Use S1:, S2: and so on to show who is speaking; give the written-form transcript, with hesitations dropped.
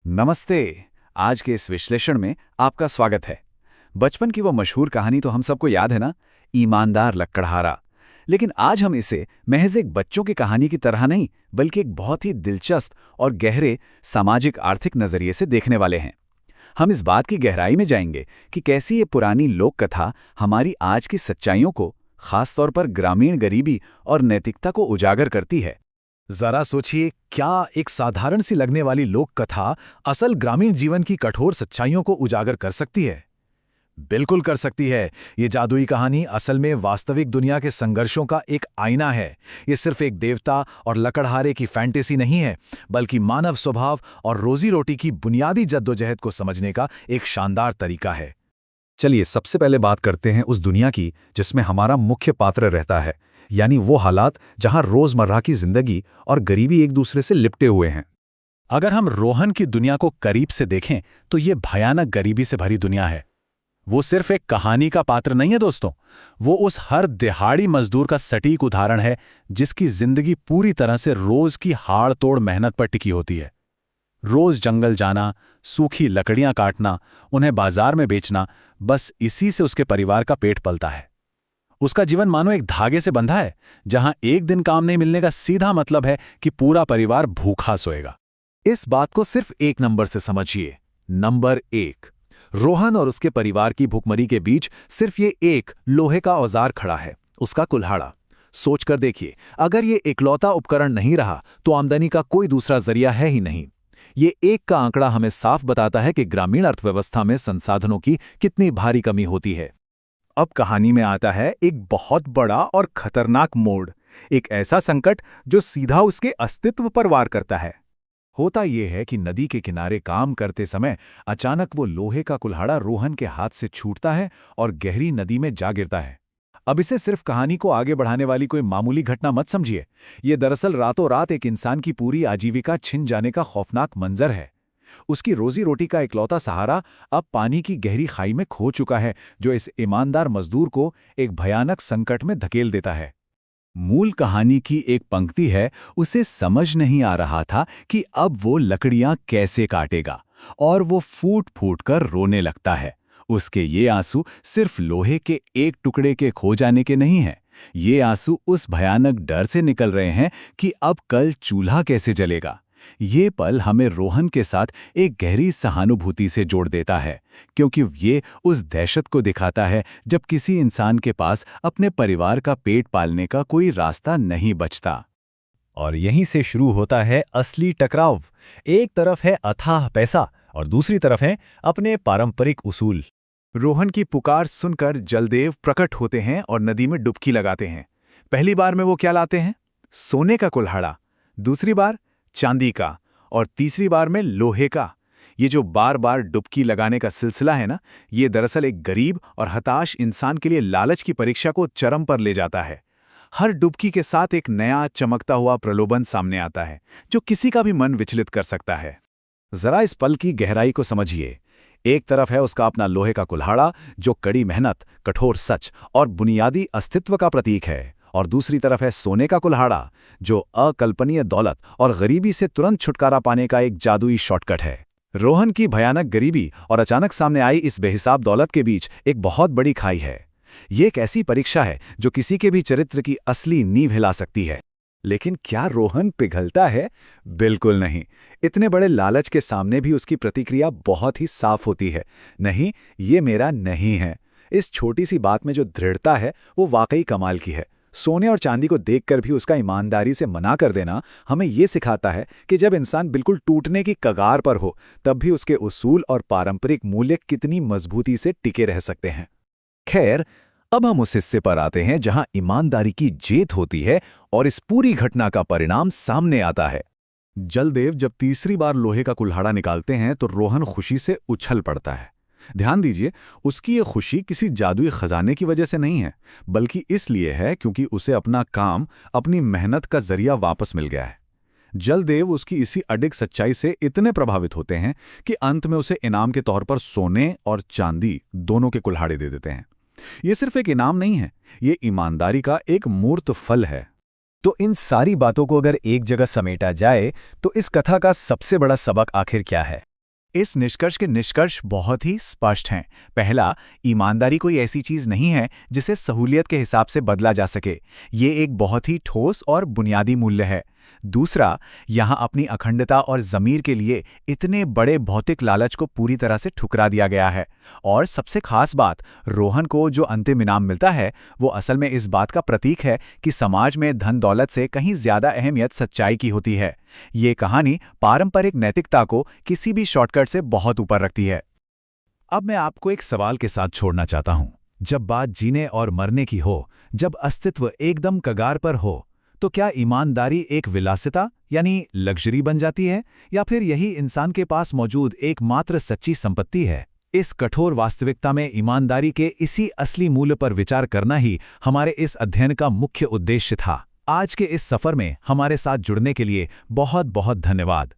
S1: नमस्ते। आज के इस विश्लेषण में आपका स्वागत है। बचपन की वो मशहूर कहानी तो हम सबको याद है ना, ईमानदार लक्कड़हारा। लेकिन आज हम इसे महज एक बच्चों की कहानी की तरह नहीं, बल्कि एक बहुत ही दिलचस्प और गहरे सामाजिक आर्थिक नजरिए से देखने वाले हैं। हम इस बात की गहराई में जाएंगे कि कैसी ये पुरानी लोक कथा हमारी आज की सच्चाइयों को, खासतौर पर ग्रामीण गरीबी और नैतिकता को उजागर करती है।
S2: जरा सोचिए, क्या एक साधारण सी लगने वाली लोक कथा असल ग्रामीण जीवन की कठोर सच्चाइयों को उजागर कर सकती है? बिल्कुल कर सकती है। ये जादुई कहानी असल में वास्तविक दुनिया के संघर्षों का एक आईना है। ये सिर्फ एक देवता और लकड़हारे की फैंटेसी नहीं है, बल्कि मानव स्वभाव और रोजी रोटी की बुनियादी जद्दोजहद को समझने का एक शानदार तरीका है।
S3: चलिए सबसे पहले बात करते हैं उस दुनिया की जिसमें हमारा मुख्य पात्र रहता है, यानी वो हालात जहां रोजमर्रा की जिंदगी और गरीबी एक दूसरे से लिपटे हुए हैं।
S2: अगर हम रोहन की दुनिया को करीब से देखें तो ये भयानक गरीबी से भरी दुनिया है। वो सिर्फ एक कहानी का पात्र नहीं है दोस्तों, वो उस हर दिहाड़ी मजदूर का सटीक उदाहरण है जिसकी जिंदगी पूरी तरह से रोज की हाड़ तोड़ मेहनत पर टिकी होती है। रोज जंगल जाना, सूखी लकड़ियां काटना, उन्हें बाजार में बेचना, बस इसी से उसके परिवार का पेट पलता है। उसका जीवन मानो एक धागे से बंधा है, जहां एक दिन काम नहीं मिलने का सीधा मतलब है कि पूरा परिवार भूखा सोएगा। इस बात को सिर्फ एक नंबर से समझिए। नंबर 1, रोहन और उसके परिवार की भूखमरी के बीच सिर्फ ये एक लोहे का औजार खड़ा है, उसका कुल्हाड़ा। सोचकर देखिए, अगर ये इकलौता उपकरण नहीं रहा तो आमदनी का कोई दूसरा जरिया है ही नहीं। ये एक का आंकड़ा हमें साफ बताता है कि ग्रामीण अर्थव्यवस्था में संसाधनों की कितनी भारी कमी होती है। अब कहानी में आता है एक बहुत बड़ा और खतरनाक मोड़, एक ऐसा संकट जो सीधा उसके अस्तित्व पर वार करता है। होता यह है कि नदी के किनारे काम करते समय अचानक वो लोहे का कुल्हाड़ा रोहन के हाथ से छूटता है और गहरी नदी में जा गिरता है। अब इसे सिर्फ कहानी को आगे बढ़ाने वाली कोई मामूली घटना मत समझिए। ये दरअसल रातों रात एक इंसान की पूरी आजीविका छिन जाने का खौफनाक मंजर है। उसकी रोजी रोटी का इकलौता सहारा अब पानी की गहरी खाई में खो चुका है, जो इस ईमानदार मजदूर को एक भयानक संकट में धकेल देता है।
S1: मूल कहानी की एक पंक्ति है, उसे समझ नहीं आ रहा था कि अब वो लकड़ियां कैसे काटेगा, और वो फूट फूट कर रोने लगता है। उसके ये आंसू सिर्फ लोहे के एक टुकड़े के खो जाने के नहीं हैं। ये आंसू उस भयानक डर से निकल रहे हैं कि अब कल चूल्हा कैसे जलेगा। ये पल हमें रोहन के साथ एक गहरी सहानुभूति से जोड़ देता है, क्योंकि ये उस दहशत को दिखाता है जब किसी इंसान के पास अपने परिवार का पेट पालने का कोई रास्ता नहीं बचता।
S2: और यहीं से शुरू होता है असली टकराव। एक तरफ है अथाह पैसा और दूसरी तरफ है अपने पारंपरिक उसूल। रोहन की पुकार सुनकर जलदेव प्रकट होते हैं और नदी में डुबकी लगाते हैं। पहली बार में वो क्या लाते हैं? सोने का कुल्हाड़ा, दूसरी बार चांदी का, और तीसरी बार में लोहे का। ये जो बार बार डुबकी लगाने का सिलसिला है ना, ये दरअसल एक गरीब और हताश इंसान के लिए लालच की परीक्षा को चरम पर ले जाता है। हर डुबकी के साथ एक नया चमकता हुआ प्रलोभन सामने आता है, जो किसी का भी मन विचलित कर सकता है।
S1: जरा इस पल की गहराई को समझिए। एक तरफ है उसका अपना लोहे का कुल्हाड़ा, जो कड़ी मेहनत, कठोर सच और बुनियादी अस्तित्व का प्रतीक है, और दूसरी तरफ है सोने का कुल्हाड़ा, जो अकल्पनीय दौलत और गरीबी से तुरंत छुटकारा पाने का एक जादुई शॉर्टकट है। रोहन की भयानक गरीबी और अचानक सामने आई इस बेहिसाब दौलत के बीच एक बहुत बड़ी खाई है। ये एक ऐसी परीक्षा है जो किसी के भी चरित्र की असली नींव हिला सकती है। लेकिन क्या रोहन पिघलता है? बिल्कुल नहीं। इतने बड़े लालच के सामने भी उसकी प्रतिक्रिया बहुत ही साफ होती है। नहीं, ये मेरा नहीं है। इस छोटी सी बात में जो दृढ़ता है वो वाकई कमाल की है। सोने और चांदी को देखकर भी उसका ईमानदारी से मना कर देना हमें ये सिखाता है कि जब इंसान बिल्कुल टूटने की कगार पर हो, तब भी उसके उसूल और पारंपरिक मूल्य कितनी मजबूती से टिके रह सकते हैं। खैर, अब हम उस हिस्से पर आते हैं जहां ईमानदारी की जीत होती है और इस पूरी घटना का परिणाम सामने आता है।
S2: जलदेव जब तीसरी बार लोहे का कुल्हाड़ा निकालते हैं तो रोहन खुशी से उछल पड़ता है। ध्यान दीजिए, उसकी ये खुशी किसी जादुई खजाने की वजह से नहीं है, बल्कि इसलिए है क्योंकि उसे अपना काम, अपनी मेहनत का जरिया वापस मिल गया है। जलदेव उसकी इसी अडिग सच्चाई से इतने प्रभावित होते हैं कि अंत में उसे इनाम के तौर पर सोने और चांदी दोनों के कुल्हाड़े दे देते हैं। ये सिर्फ एक इनाम नहीं है, ये ईमानदारी का एक मूर्त फल है।
S1: तो इन सारी बातों को अगर एक जगह समेटा जाए तो इस कथा का सबसे बड़ा सबक आखिर क्या है?
S4: इस निष्कर्ष के निष्कर्ष बहुत ही स्पष्ट हैं। पहला, ईमानदारी कोई ऐसी चीज नहीं है जिसे सहूलियत के हिसाब से बदला जा सके। ये एक बहुत ही ठोस और बुनियादी मूल्य है। दूसरा, यहाँ अपनी अखंडता और ज़मीर के लिए इतने बड़े भौतिक लालच को पूरी तरह से ठुकरा दिया गया है। और सबसे खास बात, रोहन को जो अंतिम इनाम मिलता है वो असल में इस बात का प्रतीक है कि समाज में धन दौलत से कहीं ज्यादा अहमियत सच्चाई की होती है। ये कहानी पारंपरिक नैतिकता को किसी भी शॉर्टकट से बहुत ऊपर रखती है।
S1: अब मैं आपको एक सवाल के साथ छोड़ना चाहता हूं। जब बात जीने और मरने की हो, जब अस्तित्व एकदम कगार पर हो, तो क्या ईमानदारी एक विलासिता यानी लग्जरी बन जाती है, या फिर यही इंसान के पास मौजूद एकमात्र सच्ची संपत्ति है? इस कठोर वास्तविकता में ईमानदारी के इसी असली मूल्य पर विचार करना ही हमारे इस अध्ययन का मुख्य उद्देश्य था। आज के इस सफर में हमारे साथ जुड़ने के लिए बहुत बहुत धन्यवाद।